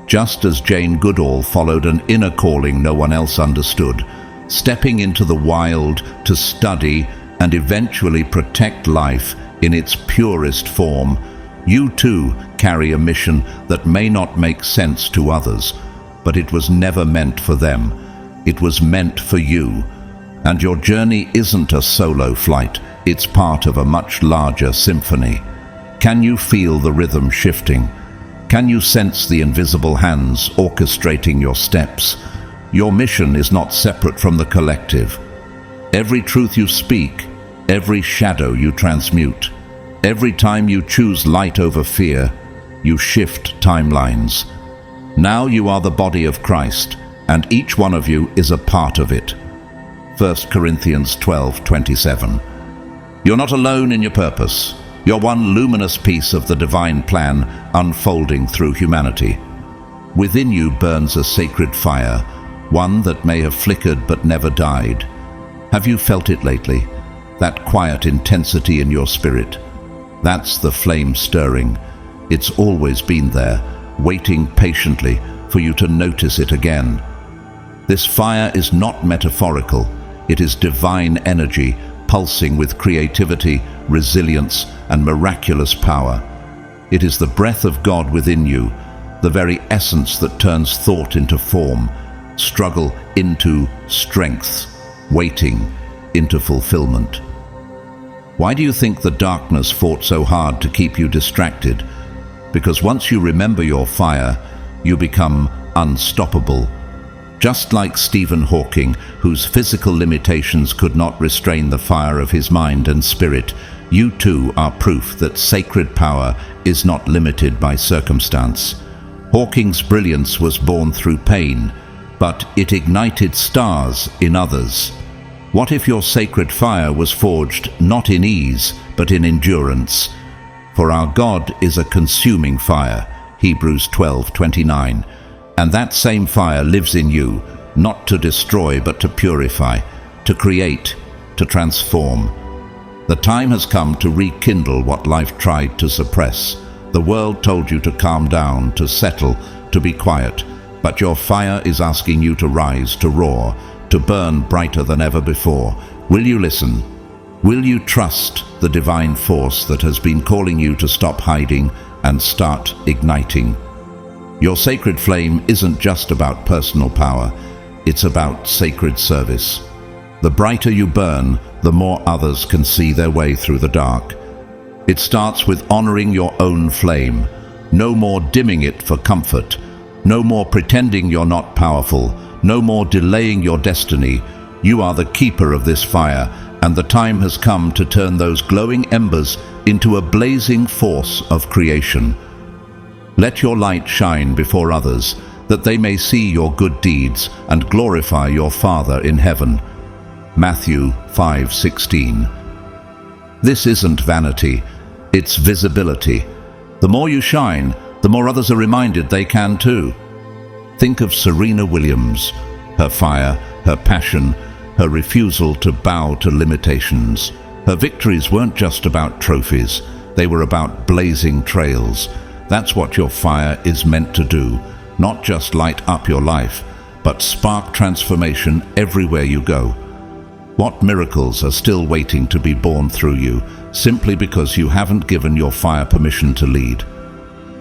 Just as Jane Goodall followed an inner calling no one else understood, stepping into the wild to study and eventually protect life in its purest form, you too carry a mission that may not make sense to others, but it was never meant for them. It was meant for you. And your journey isn't a solo flight, it's part of a much larger symphony. Can you feel the rhythm shifting? Can you sense the invisible hands orchestrating your steps? Your mission is not separate from the collective. Every truth you speak, every shadow you transmute, every time you choose light over fear, you shift timelines. Now you are the body of Christ, and each one of you is a part of it. 1 Corinthians 12:27. You're not alone in your purpose. You're one luminous piece of the divine plan unfolding through humanity. Within you burns a sacred fire, one that may have flickered but never died. Have you felt it lately? That quiet intensity in your spirit? That's the flame stirring. It's always been there, waiting patiently for you to notice it again. This fire is not metaphorical. It is divine energy, pulsing with creativity, resilience, and miraculous power. It is the breath of God within you, the very essence that turns thought into form, struggle into strength, waiting into fulfillment. Why do you think the darkness fought so hard to keep you distracted? Because once you remember your fire, you become unstoppable. Just like Stephen Hawking, whose physical limitations could not restrain the fire of his mind and spirit, you too are proof that sacred power is not limited by circumstance. Hawking's brilliance was born through pain, but it ignited stars in others. What if your sacred fire was forged not in ease, but in endurance? For our God is a consuming fire, Hebrews 12:29. And that same fire lives in you, not to destroy but to purify, to create, to transform. The time has come to rekindle what life tried to suppress. The world told you to calm down, to settle, to be quiet, but your fire is asking you to rise, to roar, to burn brighter than ever before. Will you listen? Will you trust the divine force that has been calling you to stop hiding and start igniting? Your sacred flame isn't just about personal power, it's about sacred service. The brighter you burn, the more others can see their way through the dark. It starts with honoring your own flame. No more dimming it for comfort. No more pretending you're not powerful. No more delaying your destiny. You are the keeper of this fire, and the time has come to turn those glowing embers into a blazing force of creation. Let your light shine before others, that they may see your good deeds and glorify your Father in heaven. Matthew 5:16. This isn't vanity, it's visibility. The more you shine, the more others are reminded they can too. Think of Serena Williams, her fire, her passion, her refusal to bow to limitations. Her victories weren't just about trophies, they were about blazing trails. That's what your fire is meant to do, not just light up your life, but spark transformation everywhere you go. What miracles are still waiting to be born through you, simply because you haven't given your fire permission to lead?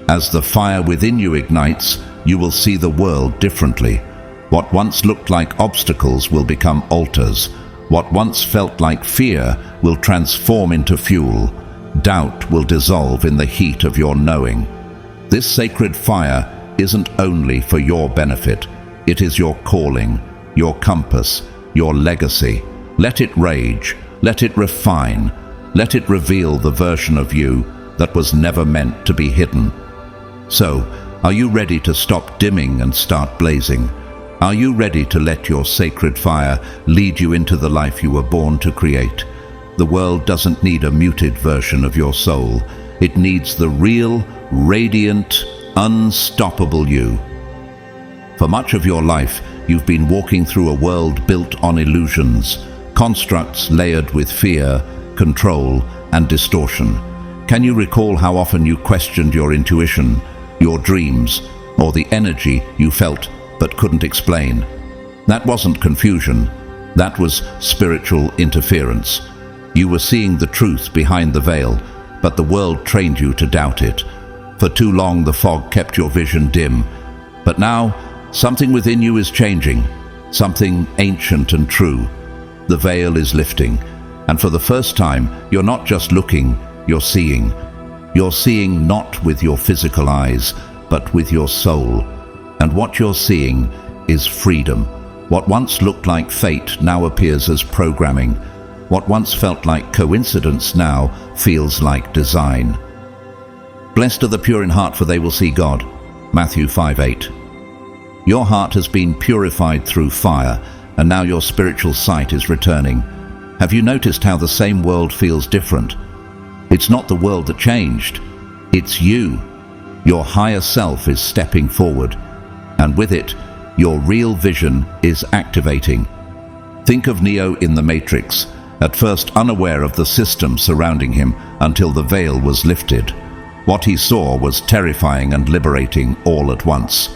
As the fire within you ignites, you will see the world differently. What once looked like obstacles will become altars. What once felt like fear will transform into fuel. Doubt will dissolve in the heat of your knowing. This sacred fire isn't only for your benefit. It is your calling, your compass, your legacy. Let it rage, let it refine, let it reveal the version of you that was never meant to be hidden. So, are you ready to stop dimming and start blazing? Are you ready to let your sacred fire lead you into the life you were born to create? The world doesn't need a muted version of your soul. It needs the real, radiant, unstoppable you. For much of your life, you've been walking through a world built on illusions, constructs layered with fear, control, and distortion. Can you recall how often you questioned your intuition, your dreams, or the energy you felt but couldn't explain? That wasn't confusion. That was spiritual interference. You were seeing the truth behind the veil, but the world trained you to doubt it. For too long, the fog kept your vision dim. But now, something within you is changing, something ancient and true. The veil is lifting, and for the first time, you're not just looking, you're seeing. You're seeing not with your physical eyes, but with your soul. And what you're seeing is freedom. What once looked like fate now appears as programming. What once felt like coincidence now feels like design. Blessed are the pure in heart, for they will see God. Matthew 5:8. Your heart has been purified through fire, and now your spiritual sight is returning. Have you noticed how the same world feels different? It's not the world that changed. It's you. Your higher self is stepping forward, and with it, your real vision is activating. Think of Neo in the Matrix, at first unaware of the system surrounding him until the veil was lifted. What he saw was terrifying and liberating all at once.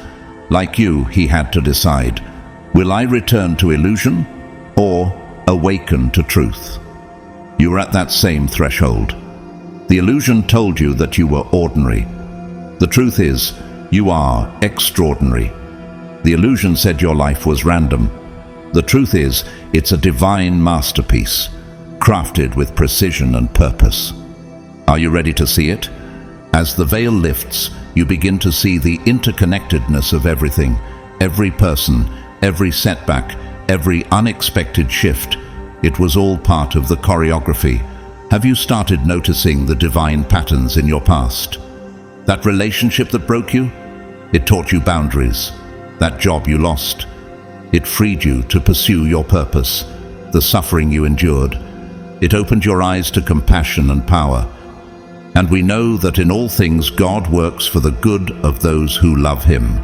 Like you, he had to decide, will I return to illusion or awaken to truth? You were at that same threshold. The illusion told you that you were ordinary. The truth is, you are extraordinary. The illusion said your life was random. The truth is, it's a divine masterpiece, crafted with precision and purpose. Are you ready to see it? As the veil lifts, you begin to see the interconnectedness of everything, every person, every setback, every unexpected shift. It was all part of the choreography. Have you started noticing the divine patterns in your past? That relationship that broke you? It taught you boundaries. That job you lost? It freed you to pursue your purpose. The suffering you endured? It opened your eyes to compassion and power. And we know that in all things God works for the good of those who love Him.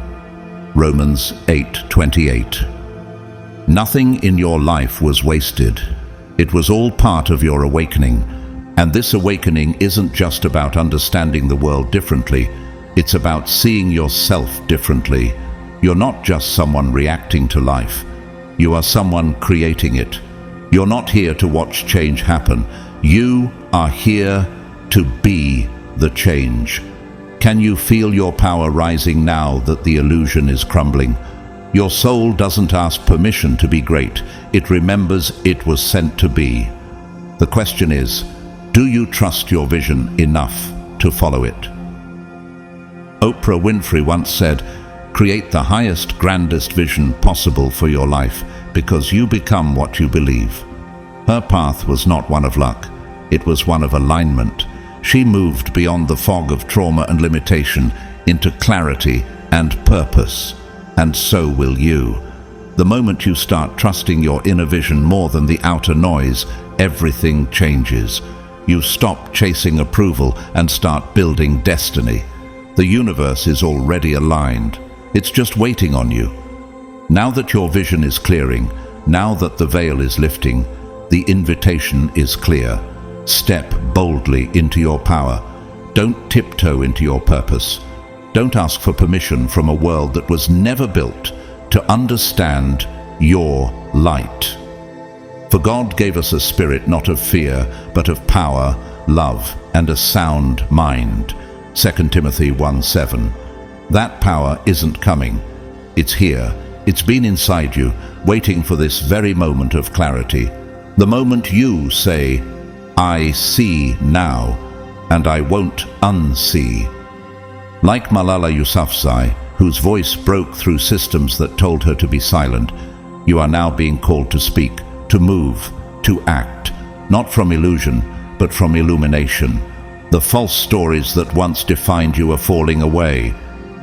Romans 8:28. Nothing in your life was wasted. It was all part of your awakening. And this awakening isn't just about understanding the world differently. It's about seeing yourself differently. You're not just someone reacting to life. You are someone creating it. You're not here to watch change happen. You are here to be the change. Can you feel your power rising now that the illusion is crumbling? Your soul doesn't ask permission to be great. It remembers it was sent to be. The question is, do you trust your vision enough to follow it? Oprah Winfrey once said, create the highest, grandest vision possible for your life, because you become what you believe. Her path was not one of luck. It was one of alignment. She moved beyond the fog of trauma and limitation into clarity and purpose. And so will you. The moment you start trusting your inner vision more than the outer noise, everything changes. You stop chasing approval and start building destiny. The universe is already aligned. It's just waiting on you. Now that your vision is clearing, now that the veil is lifting, the invitation is clear. Step boldly into your power. Don't tiptoe into your purpose. Don't ask for permission from a world that was never built to understand your light. For God gave us a spirit not of fear, but of power, love, and a sound mind. 2 Timothy 1:7. That power isn't coming. It's here. It's been inside you, waiting for this very moment of clarity. The moment you say, I see now, and I won't unsee. Like Malala Yousafzai, whose voice broke through systems that told her to be silent, you are now being called to speak, to move, to act, not from illusion, but from illumination. The false stories that once defined you are falling away.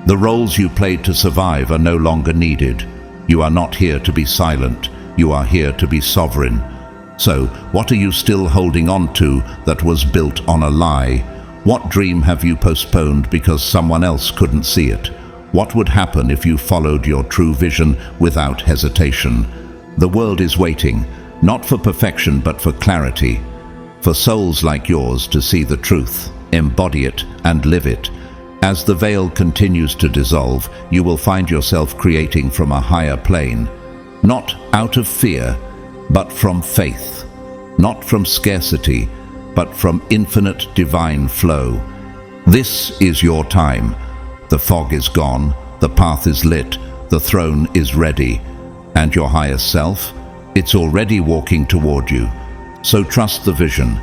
The roles you played to survive are no longer needed. You are not here to be silent. You are here to be sovereign. So, what are you still holding on to that was built on a lie? What dream have you postponed because someone else couldn't see it? What would happen if you followed your true vision without hesitation? The world is waiting, not for perfection but for clarity, for souls like yours to see the truth, embody it, and live it. As the veil continues to dissolve, you will find yourself creating from a higher plane, not out of fear, but from faith, not from scarcity, but from infinite divine flow. This is your time. The fog is gone, the path is lit, the throne is ready, and your higher self, it's already walking toward you. So trust the vision,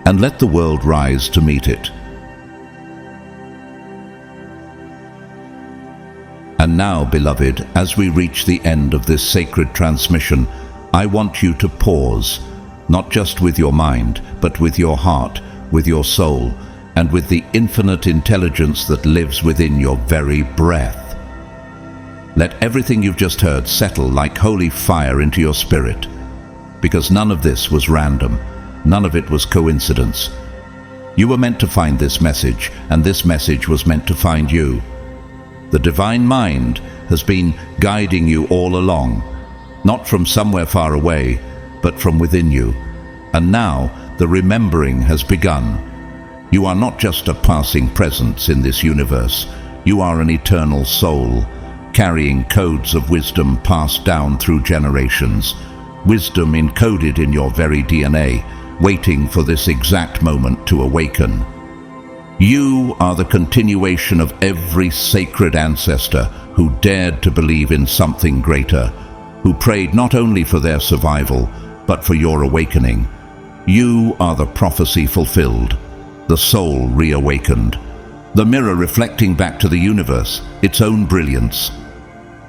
and let the world rise to meet it. And now, beloved, as we reach the end of this sacred transmission, I want you to pause, not just with your mind, but with your heart, with your soul, and with the infinite intelligence that lives within your very breath. Let everything you've just heard settle like holy fire into your spirit, because none of this was random, none of it was coincidence. You were meant to find this message, and this message was meant to find you. The divine mind has been guiding you all along, not from somewhere far away, but from within you. And now the remembering has begun. You are not just a passing presence in this universe. You are an eternal soul, carrying codes of wisdom passed down through generations. Wisdom encoded in your very DNA, waiting for this exact moment to awaken. You are the continuation of every sacred ancestor who dared to believe in something greater, who prayed not only for their survival, but for your awakening. You are the prophecy fulfilled, the soul reawakened, the mirror reflecting back to the universe its own brilliance.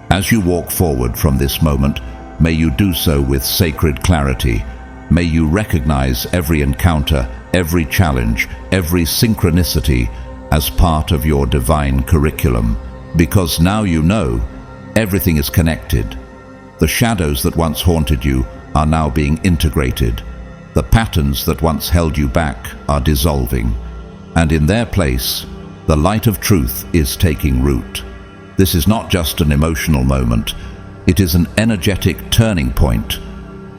As you walk forward from this moment, may you do so with sacred clarity. May you recognize every encounter, every challenge, every synchronicity as part of your divine curriculum. Because now you know, everything is connected. The shadows that once haunted you are now being integrated. The patterns that once held you back are dissolving. And in their place, the light of truth is taking root. This is not just an emotional moment. It is an energetic turning point.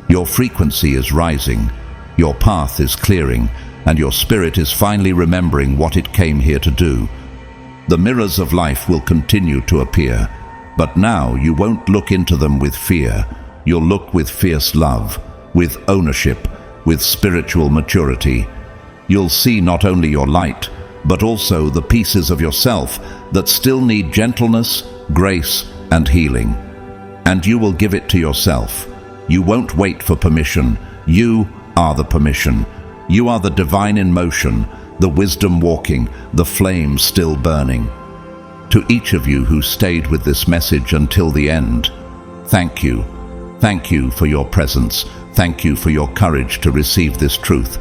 Your frequency is rising, your path is clearing, and your spirit is finally remembering what it came here to do. The mirrors of life will continue to appear, but now you won't look into them with fear. You'll look with fierce love, with ownership, with spiritual maturity. You'll see not only your light, but also the pieces of yourself that still need gentleness, grace, and healing. And you will give it to yourself. You won't wait for permission. You are the permission. You are the divine in motion, the wisdom walking, the flame still burning. To each of you who stayed with this message until the end, thank you. Thank you for your presence. Thank you for your courage to receive this truth.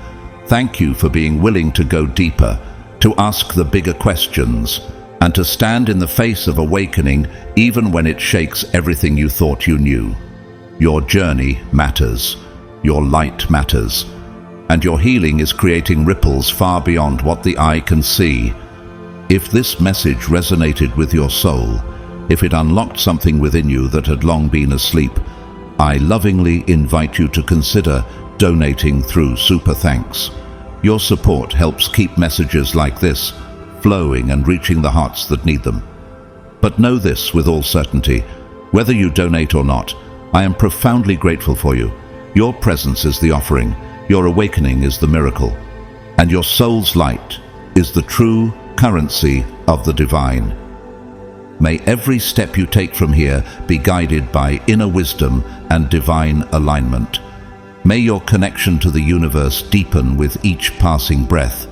Thank you for being willing to go deeper, to ask the bigger questions, and to stand in the face of awakening even when it shakes everything you thought you knew. Your journey matters. Your light matters. And your healing is creating ripples far beyond what the eye can see. If this message resonated with your soul, if it unlocked something within you that had long been asleep, I lovingly invite you to consider donating through Super Thanks. Your support helps keep messages like this flowing and reaching the hearts that need them. But know this with all certainty, whether you donate or not, I am profoundly grateful for you. Your presence is the offering, your awakening is the miracle, and your soul's light is the true currency of the divine. May every step you take from here be guided by inner wisdom and divine alignment. May your connection to the universe deepen with each passing breath.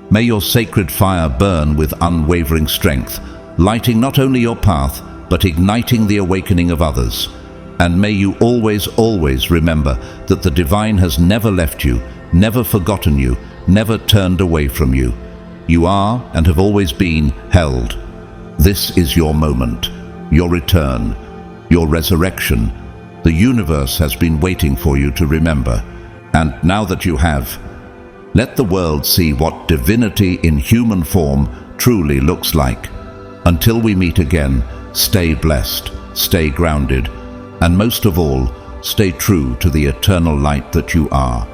May your sacred fire burn with unwavering strength, lighting not only your path, but igniting the awakening of others. And may you always, always remember that the divine has never left you, never forgotten you, never turned away from you. You are and have always been held. This is your moment, your return, your resurrection. The universe has been waiting for you to remember. And now that you have, let the world see what divinity in human form truly looks like. Until we meet again, stay blessed, stay grounded, and most of all, stay true to the eternal light that you are.